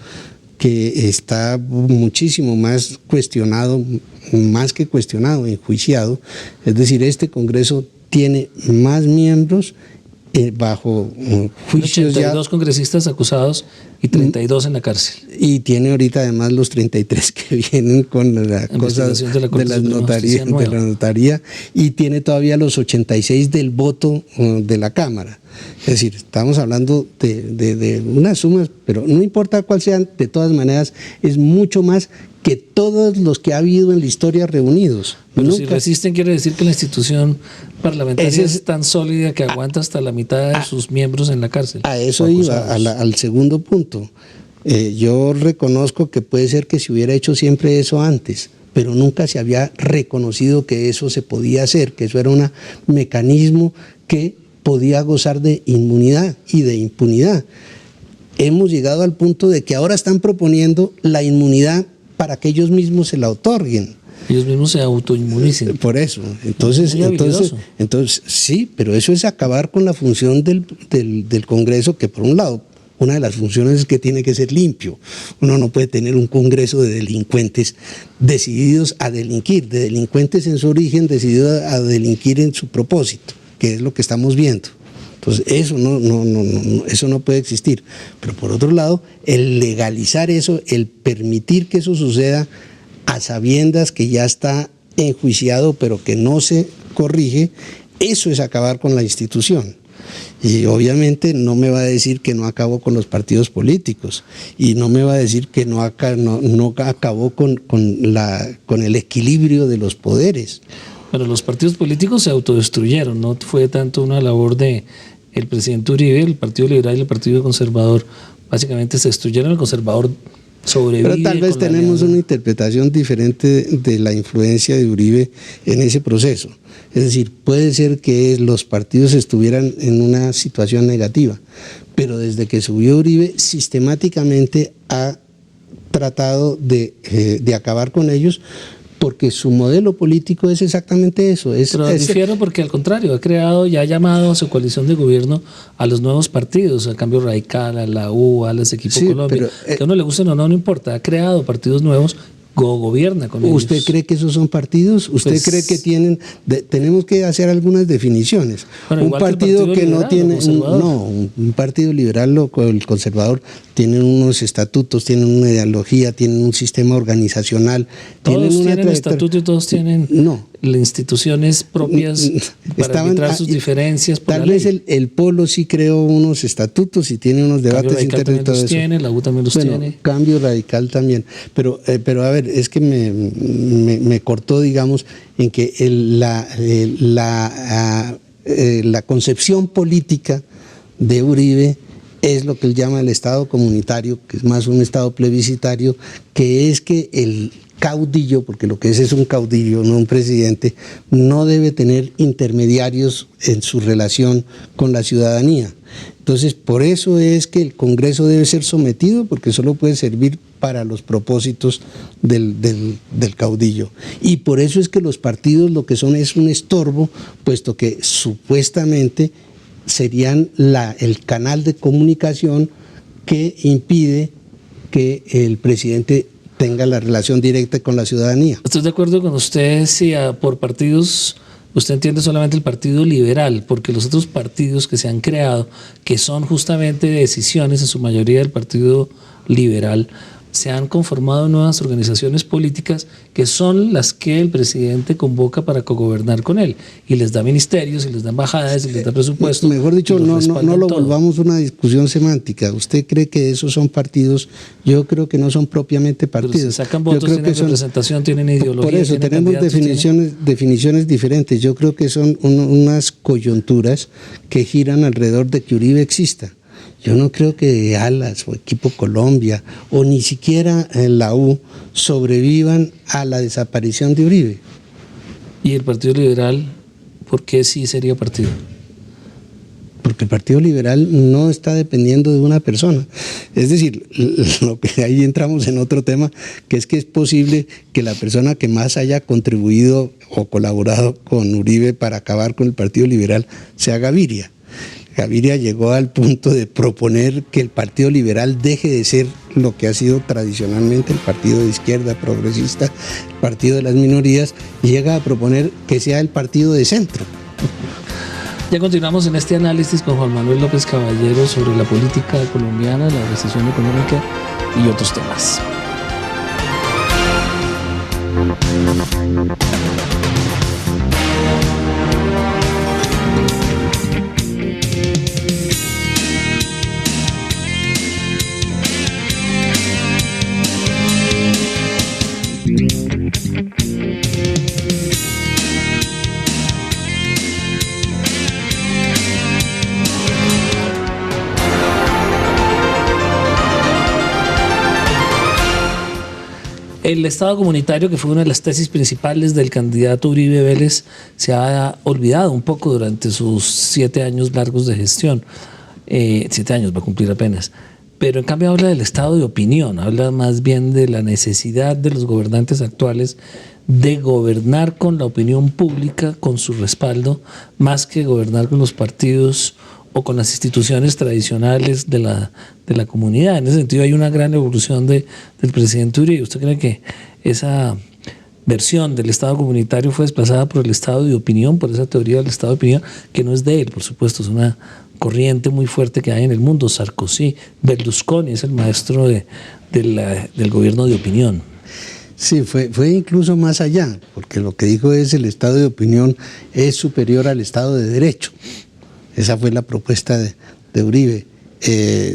que está muchísimo más cuestionado, más que cuestionado, enjuiciado. Es decir, este Congreso tiene más miembros bajo juicios 82 congresistas acusados y 32 en la cárcel. Y tiene ahorita además los 33 que vienen con la cosa de la notaría, y tiene todavía los 86 del voto de la Cámara. Es decir, estamos hablando de unas sumas, pero no importa cuál sean, de todas maneras es mucho más que todos los que ha habido en la historia reunidos. Pero si resisten, quiere decir que la institución parlamentaria es tan sólida que aguanta hasta la mitad de sus miembros en la cárcel. A eso iba, al segundo punto. Yo reconozco que puede ser que se hubiera hecho siempre eso antes, pero nunca se había reconocido que eso se podía hacer, que eso era un mecanismo que podía gozar de inmunidad y de impunidad. Hemos llegado al punto de que ahora están proponiendo la inmunidad para que ellos mismos se la otorguen. Ellos mismos se autoinmunicen. Por eso. Entonces sí, pero eso es acabar con la función del Congreso, que por un lado, una de las funciones es que tiene que ser limpio. Uno no puede tener un Congreso de delincuentes decididos a delinquir, de delincuentes en su origen, decididos a delinquir en su propósito, que es lo que estamos viendo. Entonces eso eso no puede existir. Pero por otro lado, el legalizar eso, el permitir que eso suceda a sabiendas que ya está enjuiciado pero que no se corrige, eso es acabar con la institución. Y obviamente no me va a decir que no acabó con los partidos políticos, y no me va a decir que no acabó con el equilibrio de los poderes. Pero los partidos políticos se autodestruyeron, no fue tanto una labor de el presidente Uribe, el Partido Liberal y el Partido Conservador básicamente se destruyeron. El conservador sobrevive. Pero tal vez tenemos una interpretación diferente de la influencia de Uribe en ese proceso. Es decir, puede ser que los partidos estuvieran en una situación negativa, pero desde que subió Uribe sistemáticamente ha tratado de acabar con ellos, porque su modelo político es exactamente eso. Pero difiero porque al contrario, ha creado y ha llamado a su coalición de gobierno a los nuevos partidos, al Cambio Radical, a la U, a las Equipo Colombia, que a uno le guste o no importa, ha creado partidos nuevos, gobierna con ellos. ¿Usted cree que esos son partidos? ¿Usted cree que tienen, tenemos que hacer algunas definiciones? Bueno, un partido que no tiene, un partido liberal o el conservador tienen unos estatutos, tienen una ideología, tienen un sistema organizacional. Todos tienen estatutos y todos tienen instituciones propias para arbitrar sus diferencias. Tal vez el Polo sí creó unos estatutos y tiene unos debates internos y todo eso. Tiene, la U también los tiene. Cambio Radical también. Pero a ver, es que me cortó, digamos, en que la concepción política de Uribe es lo que él llama el Estado comunitario, que es más un Estado plebiscitario, que es que el caudillo, porque lo que es un caudillo, no un presidente, no debe tener intermediarios en su relación con la ciudadanía. Entonces, por eso es que el Congreso debe ser sometido, porque solo puede servir para los propósitos del caudillo. Y por eso es que los partidos lo que son es un estorbo, puesto que supuestamente serían el canal de comunicación que impide que el presidente tenga la relación directa con la ciudadanía. Estoy de acuerdo con usted si por partidos usted entiende solamente el Partido Liberal, porque los otros partidos que se han creado, que son justamente decisiones en su mayoría del Partido Liberal, se han conformado nuevas organizaciones políticas que son las que el presidente convoca para cogobernar con él, y les da ministerios, y les da embajadas, y les da presupuesto. Mejor dicho, no lo volvamos una discusión semántica. ¿Usted cree que esos son partidos? Yo creo que no son propiamente partidos. Pero si sacan votos, tienen representación, tienen ideología. Por eso tenemos definiciones diferentes. Yo creo que son unas coyunturas que giran alrededor de que Uribe exista. Yo no creo que Alas o Equipo Colombia o ni siquiera la U sobrevivan a la desaparición de Uribe. ¿Y el Partido Liberal, por qué sí sería partido? Porque el Partido Liberal no está dependiendo de una persona. Es decir, lo que ahí entramos en otro tema, que es posible que la persona que más haya contribuido o colaborado con Uribe para acabar con el Partido Liberal sea Gaviria. Gaviria llegó al punto de proponer que el Partido Liberal deje de ser lo que ha sido tradicionalmente el partido de izquierda progresista, el partido de las minorías, y llega a proponer que sea el partido de centro. Ya continuamos en este análisis con Juan Manuel López Caballero sobre la política colombiana, la recesión económica y otros temas. El Estado comunitario, que fue una de las tesis principales del candidato Uribe Vélez, se ha olvidado un poco durante sus 7 años largos de gestión. 7 años va a cumplir apenas. Pero en cambio habla del estado de opinión, habla más bien de la necesidad de los gobernantes actuales de gobernar con la opinión pública, con su respaldo, más que gobernar con los partidos o con las instituciones tradicionales de la comunidad. En ese sentido hay una gran evolución del presidente Uribe. ¿Usted cree que esa versión del Estado comunitario fue desplazada por el Estado de opinión, por esa teoría del Estado de opinión, que no es de él, por supuesto, es una corriente muy fuerte que hay en el mundo? Sarkozy, Berlusconi es el maestro del gobierno de opinión. Sí, fue incluso más allá, porque lo que dijo es el Estado de opinión es superior al Estado de derecho. Esa fue la propuesta de Uribe.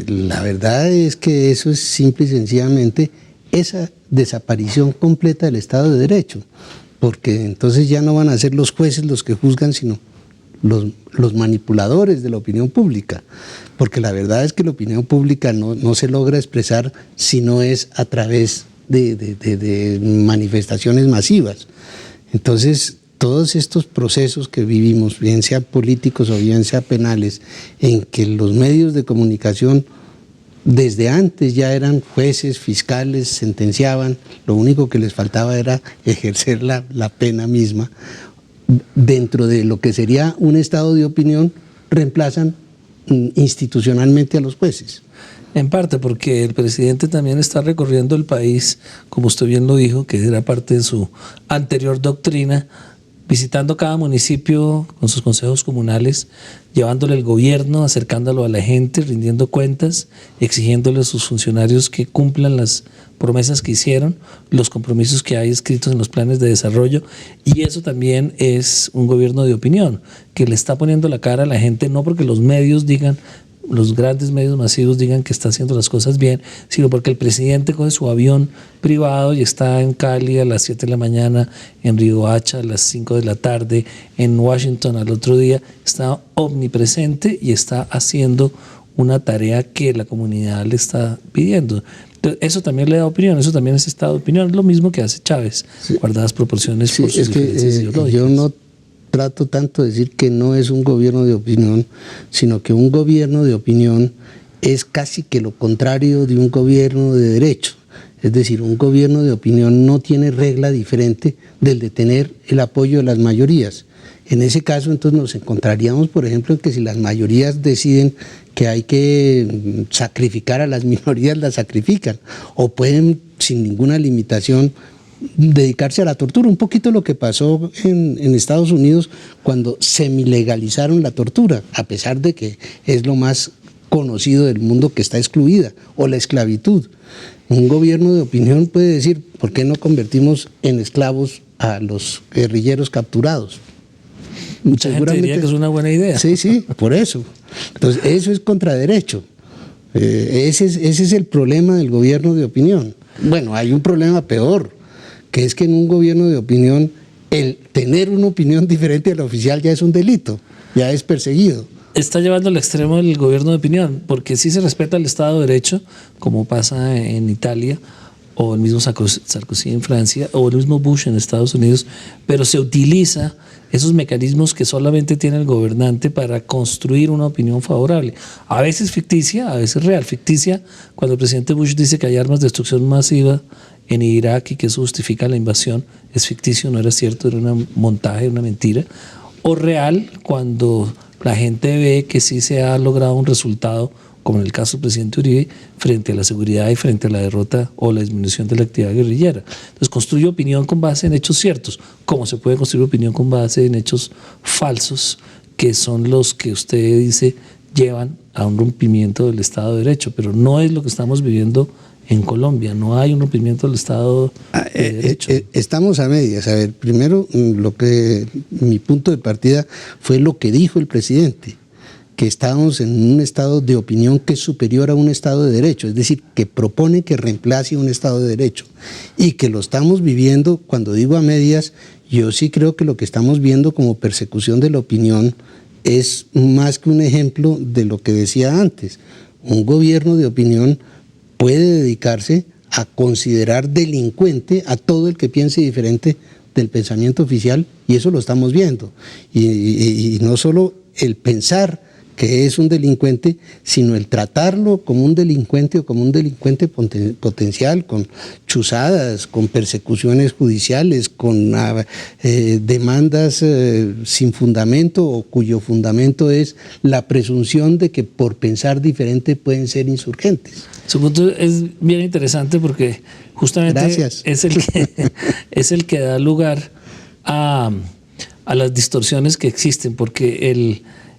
La verdad es que eso es simple y sencillamente esa desaparición completa del Estado de Derecho, porque entonces ya no van a ser los jueces los que juzgan, sino los manipuladores de la opinión pública, porque la verdad es que la opinión pública no se logra expresar si no es a través de manifestaciones masivas. Entonces, todos estos procesos que vivimos, bien sean políticos o bien sean penales, en que los medios de comunicación desde antes ya eran jueces, fiscales, sentenciaban, lo único que les faltaba era ejercer la pena misma, dentro de lo que sería un estado de opinión, reemplazan institucionalmente a los jueces. En parte porque el presidente también está recorriendo el país, como usted bien lo dijo, que era parte de su anterior doctrina, visitando cada municipio con sus consejos comunales, llevándole el gobierno, acercándolo a la gente, rindiendo cuentas, exigiéndole a sus funcionarios que cumplan las promesas que hicieron, los compromisos que hay escritos en los planes de desarrollo, y eso también es un gobierno de opinión, que le está poniendo la cara a la gente, no porque los medios digan, los grandes medios masivos digan que está haciendo las cosas bien, sino porque el presidente coge su avión privado y está en Cali a las 7 de la mañana, en Riohacha a las 5 de la tarde, en Washington al otro día, está omnipresente y está haciendo una tarea que la comunidad le está pidiendo. Entonces, eso también le da opinión, eso también es estado de opinión, es lo mismo que hace Chávez, sí, guardadas proporciones por sus diferencias ideológicas. Yo no trato tanto de decir que no es un gobierno de opinión, sino que un gobierno de opinión es casi que lo contrario de un gobierno de derecho. Es decir, un gobierno de opinión no tiene regla diferente del de tener el apoyo de las mayorías. En ese caso, entonces, nos encontraríamos, por ejemplo, en que si las mayorías deciden que hay que sacrificar a las minorías, las sacrifican, o pueden, sin ninguna limitación, dedicarse a la tortura, un poquito lo que pasó en Estados Unidos cuando semilegalizaron la tortura, a pesar de que es lo más conocido del mundo que está excluida, o la esclavitud. Un gobierno de opinión puede decir, ¿por qué no convertimos en esclavos a los guerrilleros capturados? Mucha gente diría que es una buena idea. Sí, sí, por eso. Entonces, eso es contraderecho. Ese es el problema del gobierno de opinión. Bueno, hay un problema peor, que es que en un gobierno de opinión, el tener una opinión diferente a la oficial ya es un delito, ya es perseguido. Está llevando al extremo el gobierno de opinión, porque sí se respeta el Estado de Derecho, como pasa en Italia, o el mismo Sarkozy en Francia, o el mismo Bush en Estados Unidos, pero se utiliza esos mecanismos que solamente tiene el gobernante para construir una opinión favorable. A veces ficticia, a veces real. Ficticia, cuando el presidente Bush dice que hay armas de destrucción masiva en Irak y que eso justifica la invasión, es ficticio, no era cierto, era un montaje, una mentira. O real, cuando la gente ve que sí se ha logrado un resultado, como en el caso del presidente Uribe, frente a la seguridad y frente a la derrota o la disminución de la actividad guerrillera. Entonces construye opinión con base en hechos ciertos, como se puede construir opinión con base en hechos falsos, que son los que usted dice llevan a un rompimiento del Estado de Derecho, pero no es lo que estamos viviendo en Colombia, no hay un rompimiento del Estado de Derecho. Estamos a medias. A ver, primero, mi punto de partida fue lo que dijo el presidente, que estábamos en un estado de opinión que es superior a un estado de derecho, es decir, que propone que reemplace un estado de derecho, y que lo estamos viviendo. Cuando digo a medias, yo sí creo que lo que estamos viendo como persecución de la opinión es más que un ejemplo de lo que decía antes. Un gobierno de opinión puede dedicarse a considerar delincuente a todo el que piense diferente del pensamiento oficial, y eso lo estamos viendo. Y no solo el pensar que es un delincuente, sino el tratarlo como un delincuente o como un delincuente potencial, con chuzadas, con persecuciones judiciales, con demandas sin fundamento, o cuyo fundamento es la presunción de que por pensar diferente pueden ser insurgentes. Su punto es bien interesante porque justamente es el que da lugar a las distorsiones que existen, porque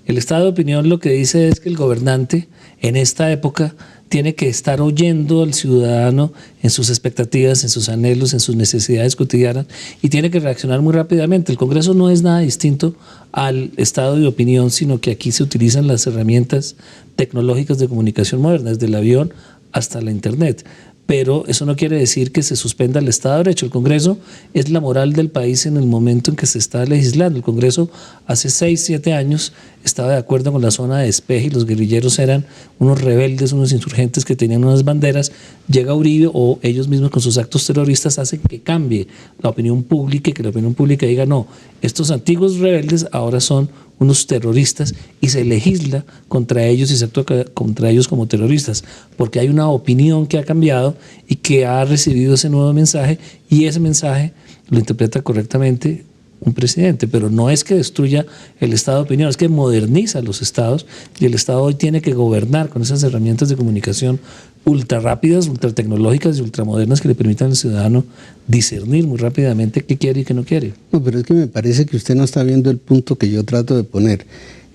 el estado de opinión lo que dice es que el gobernante en esta época tiene que estar oyendo al ciudadano en sus expectativas, en sus anhelos, en sus necesidades cotidianas, y tiene que reaccionar muy rápidamente. El Congreso no es nada distinto al estado de opinión, sino que aquí se utilizan las herramientas tecnológicas de comunicación moderna, desde el avión hasta la internet. pero eso no quiere decir que se suspenda el Estado de Derecho. El Congreso es la moral del país en el momento en que se está legislando. El Congreso hace 6, 7 años estaba de acuerdo con la zona de despeje y los guerrilleros eran unos rebeldes, unos insurgentes que tenían unas banderas. Llega Uribe o ellos mismos con sus actos terroristas hacen que cambie la opinión pública y que la opinión pública diga no, estos antiguos rebeldes ahora son unos terroristas y se legisla contra ellos y se actúa contra ellos como terroristas, porque hay una opinión que ha cambiado y que ha recibido ese nuevo mensaje y ese mensaje lo interpreta correctamente un presidente, pero no es que destruya el estado de opinión, es que moderniza los estados y el Estado hoy tiene que gobernar con esas herramientas de comunicación ultra rápidas, ultra tecnológicas y ultramodernas que le permitan al ciudadano discernir muy rápidamente qué quiere y qué no quiere. No, pero es que me parece que usted no está viendo el punto que yo trato de poner.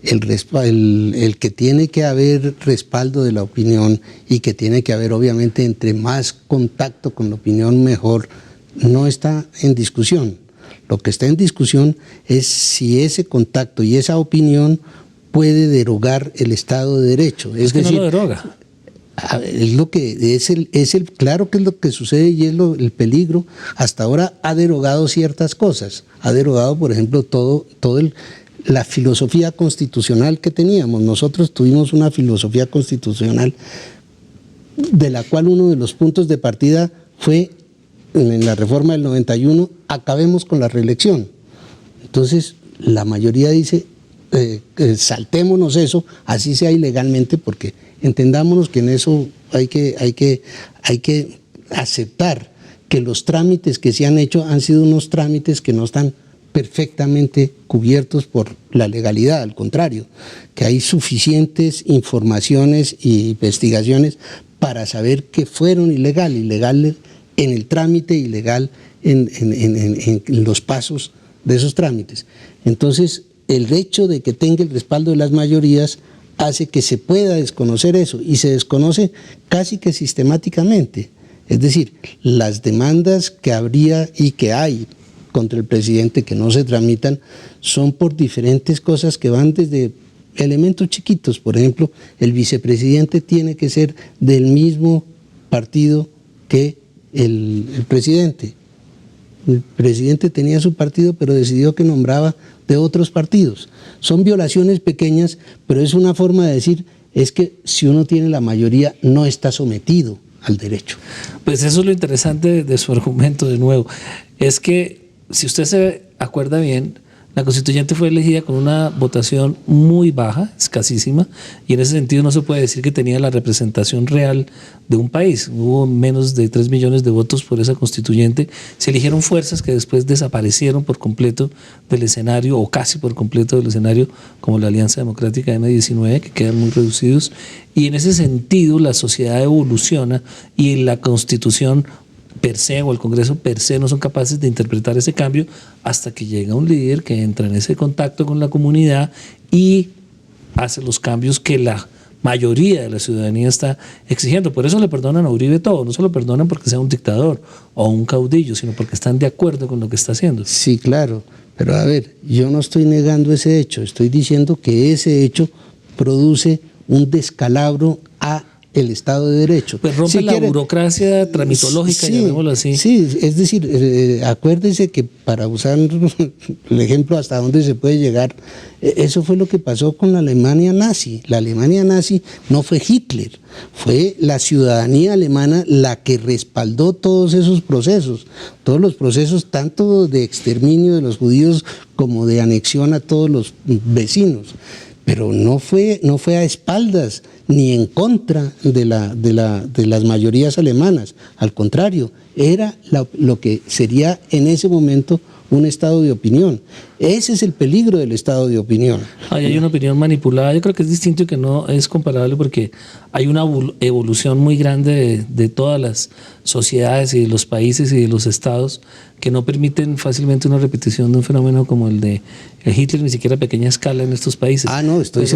El que tiene que haber respaldo de la opinión y que tiene que haber, obviamente, entre más contacto con la opinión mejor, no está en discusión. Lo que está en discusión es si ese contacto y esa opinión puede derogar el Estado de Derecho. Es decir, no lo deroga. Es lo que claro que es lo que sucede y es el peligro. Hasta ahora ha derogado ciertas cosas. Ha derogado, por ejemplo, la filosofía constitucional que teníamos. Nosotros tuvimos una filosofía constitucional de la cual uno de los puntos de partida fue en la reforma del 91, acabemos con la reelección. Entonces, la mayoría dice, saltémonos eso, así sea ilegalmente, porque entendámonos que en eso hay que aceptar que los trámites que se han hecho han sido unos trámites que no están perfectamente cubiertos por la legalidad, al contrario, que hay suficientes informaciones e investigaciones para saber que fueron ilegales en el trámite, ilegal en los pasos de esos trámites. Entonces, el hecho de que tenga el respaldo de las mayorías hace que se pueda desconocer eso, y se desconoce casi que sistemáticamente. Es decir, las demandas que habría y que hay contra el presidente que no se tramitan son por diferentes cosas que van desde elementos chiquitos. Por ejemplo, el vicepresidente tiene que ser del mismo partido que el presidente. El presidente tenía su partido, pero decidió que nombraba de otros partidos. Son violaciones pequeñas, pero es una forma de decir, es que si uno tiene la mayoría, no está sometido al derecho. Pues eso es lo interesante de su argumento, de nuevo. Es que, si usted se acuerda bien, la constituyente fue elegida con una votación muy baja, escasísima, y en ese sentido no se puede decir que tenía la representación real de un país. Hubo menos de 3 millones de votos por esa constituyente. Se eligieron fuerzas que después desaparecieron por completo del escenario, o casi por completo del escenario, como la Alianza Democrática M19, que quedan muy reducidos. Y en ese sentido la sociedad evoluciona y la constitución per se o el Congreso per se no son capaces de interpretar ese cambio hasta que llega un líder que entra en ese contacto con la comunidad y hace los cambios que la mayoría de la ciudadanía está exigiendo. Por eso le perdonan a Uribe todo, no se lo perdonan porque sea un dictador o un caudillo, sino porque están de acuerdo con lo que está haciendo. Sí, claro, pero a ver, yo no estoy negando ese hecho, estoy diciendo que ese hecho produce un descalabro a el Estado de Derecho. Pues rompe la burocracia tramitológica, sí, llamémoslo así. Sí, es decir, acuérdese que para usar el ejemplo hasta dónde se puede llegar, eso fue lo que pasó con la Alemania nazi. La Alemania nazi no fue Hitler, fue la ciudadanía alemana la que respaldó todos esos procesos, todos los procesos tanto de exterminio de los judíos como de anexión a todos los vecinos. Pero no fue a espaldas ni en contra de las mayorías alemanas. Al contrario, era lo que sería en ese momento un estado de opinión. Ese es el peligro del estado de opinión. Hay una opinión manipulada. Yo creo que es distinto y que no es comparable porque hay una evolución muy grande de todas las sociedades y de los países y de los estados que no permiten fácilmente una repetición de un fenómeno como el de Hitler, ni siquiera a pequeña escala en estos países. No, estoy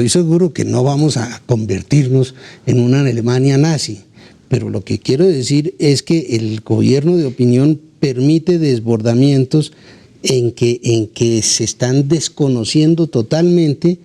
seguro que no vamos a convertirnos en una Alemania nazi. Pero lo que quiero decir es que el gobierno de opinión permite desbordamientos en que se están desconociendo totalmente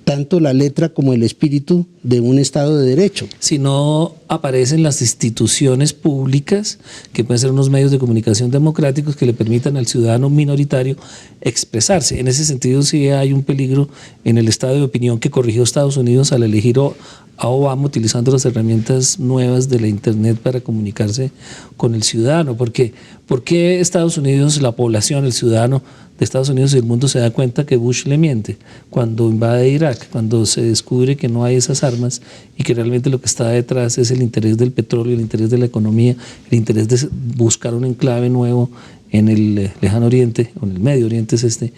tanto la letra como el espíritu de un Estado de Derecho. Si no aparecen las instituciones públicas, que pueden ser unos medios de comunicación democráticos que le permitan al ciudadano minoritario expresarse. En ese sentido sí hay un peligro en el estado de opinión que corrigió Estados Unidos al elegir a Obama utilizando las herramientas nuevas de la Internet para comunicarse con el ciudadano. Porque ¿por qué Estados Unidos, la población, el ciudadano de Estados Unidos y el mundo se da cuenta que Bush le miente cuando invade Irak, cuando se descubre que no hay esas armas y que realmente lo que está detrás es el interés del petróleo, el interés de la economía, el interés de buscar un enclave nuevo en el lejano oriente, o en el Medio Oriente es este?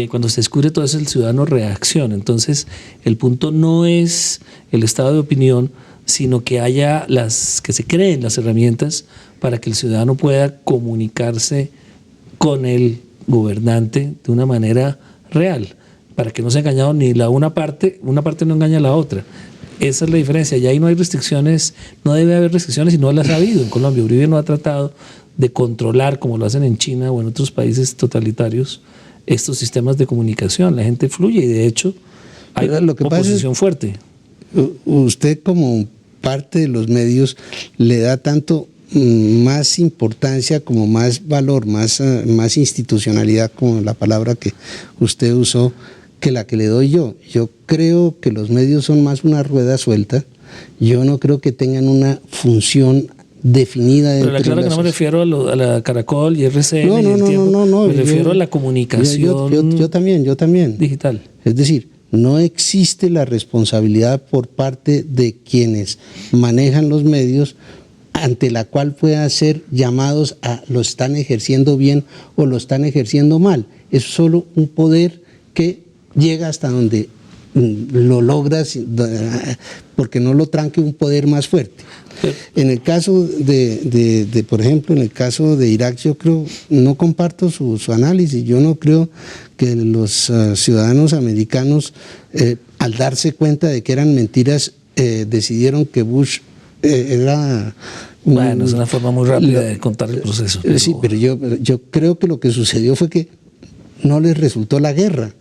Cuando se descubre todo eso, el ciudadano reacciona. Entonces, el punto no es el estado de opinión, sino que haya que se creen las herramientas para que el ciudadano pueda comunicarse con el gobernante de una manera real, para que no sea engañado ni una parte no engaña a la otra. Esa es la diferencia. Y ahí no hay restricciones, no debe haber restricciones y no las ha habido en Colombia. Uribe no ha tratado de controlar, como lo hacen en China o en otros países totalitarios, estos sistemas de comunicación. La gente fluye y de hecho hay una oposición fuerte. Usted como parte de los medios le da tanto más importancia, como más valor, más institucionalidad, como la palabra que usted usó, que la que le doy yo. Yo creo que los medios son más una rueda suelta. Yo no creo que tengan una función definida. Pero claro que no me refiero a la Caracol y RCN. No. Me refiero a la comunicación. Yo también. Digital. Es decir, no existe la responsabilidad por parte de quienes manejan los medios ante la cual pueda ser llamados a lo están ejerciendo bien o lo están ejerciendo mal. Es solo un poder que llega hasta donde lo logras, porque no lo tranque un poder más fuerte. En el caso por ejemplo, en el caso de Irak, yo creo, no comparto su análisis. Yo no creo que los ciudadanos americanos, al darse cuenta de que eran mentiras, decidieron que Bush era... Bueno, es una forma muy rápida de contar el proceso. Sí, pero yo creo que lo que sucedió fue que no les resultó la guerra.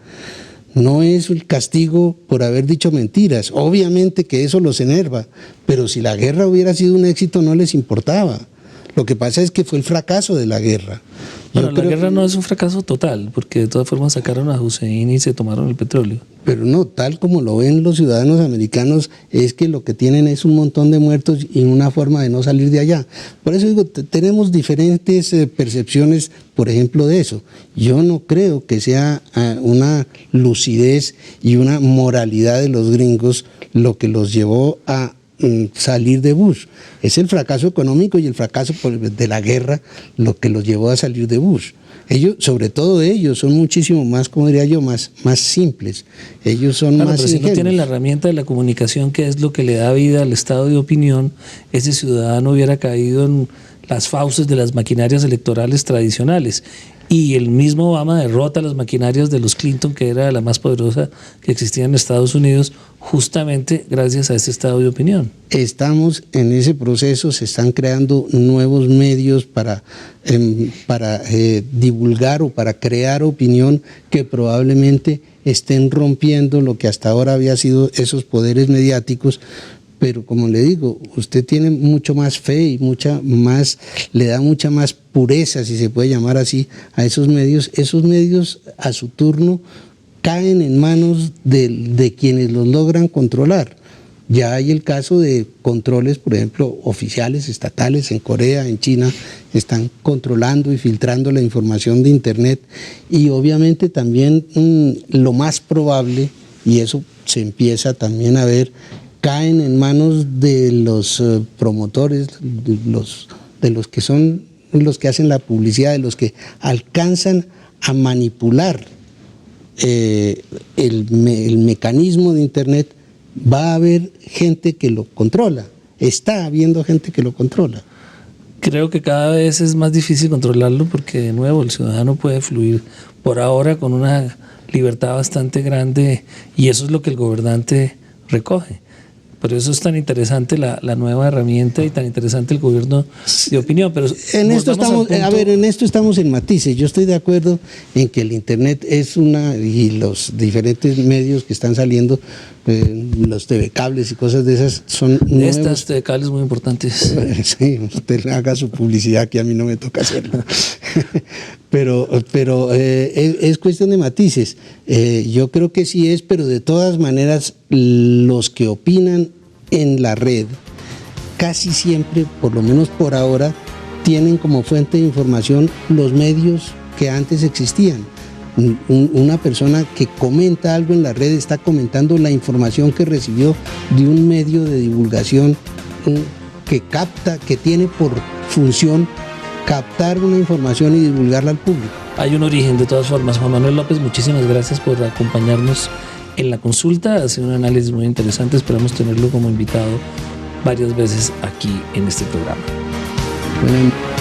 No es el castigo por haber dicho mentiras. Obviamente que eso los enerva, pero si la guerra hubiera sido un éxito no les importaba. Lo que pasa es que fue el fracaso de la guerra. Bueno, la guerra no es un fracaso total, porque de todas formas sacaron a Hussein y se tomaron el petróleo. Pero no, tal como lo ven los ciudadanos americanos, es que lo que tienen es un montón de muertos y una forma de no salir de allá. Por eso digo, tenemos diferentes percepciones, por ejemplo, de eso. Yo no creo que sea una lucidez y una moralidad de los gringos lo que los llevó a salir de Bush. Es el fracaso económico y el fracaso de la guerra lo que los llevó a salir de Bush. Ellos, sobre todo ellos, son muchísimo más, como diría yo, más simples. Ellos son más pero si no tienen la herramienta de la comunicación, que es lo que le da vida al estado de opinión, ese ciudadano hubiera caído en las fauces de las maquinarias electorales tradicionales. Y el mismo Obama derrota las maquinarias de los Clinton, que era la más poderosa que existía en Estados Unidos, justamente gracias a este estado de opinión. Estamos en ese proceso, se están creando nuevos medios para divulgar o para crear opinión que probablemente estén rompiendo lo que hasta ahora había sido esos poderes mediáticos. Pero como le digo, usted tiene mucho más fe y le da mucha más pureza, si se puede llamar así, a esos medios. Esos medios a su turno caen en manos de quienes los logran controlar. Ya hay el caso de controles, por ejemplo, oficiales, estatales, en Corea, en China, están controlando y filtrando la información de Internet. Y obviamente también lo más probable, y eso se empieza también a ver, caen en manos de los promotores, de los que son los que hacen la publicidad, de los que alcanzan a manipular el mecanismo de Internet. Va a haber gente que lo controla, está habiendo gente que lo controla. Creo que cada vez es más difícil controlarlo porque, de nuevo, el ciudadano puede fluir por ahora con una libertad bastante grande y eso es lo que el gobernante recoge. Por eso es tan interesante la nueva herramienta y tan interesante el gobierno de opinión. Pero en esto estamos en matices. Yo estoy de acuerdo en que el Internet es y los diferentes medios que están saliendo, los TV cables y cosas de esas son nuevos. Estas TV cables muy importantes. Sí, usted haga su publicidad, que a mí no me toca hacerlo. pero es cuestión de matices. Yo creo que sí es, pero de todas maneras los que opinan en la red casi siempre, por lo menos por ahora, tienen como fuente de información los medios que antes existían. Una persona que comenta algo en la red está comentando la información que recibió de un medio de divulgación que capta, que tiene por función captar una información y divulgarla al público. Hay un origen de todas formas. Juan Manuel López, muchísimas gracias por acompañarnos en la consulta. Ha sido un análisis muy interesante. Esperamos tenerlo como invitado varias veces aquí en este programa. Bueno.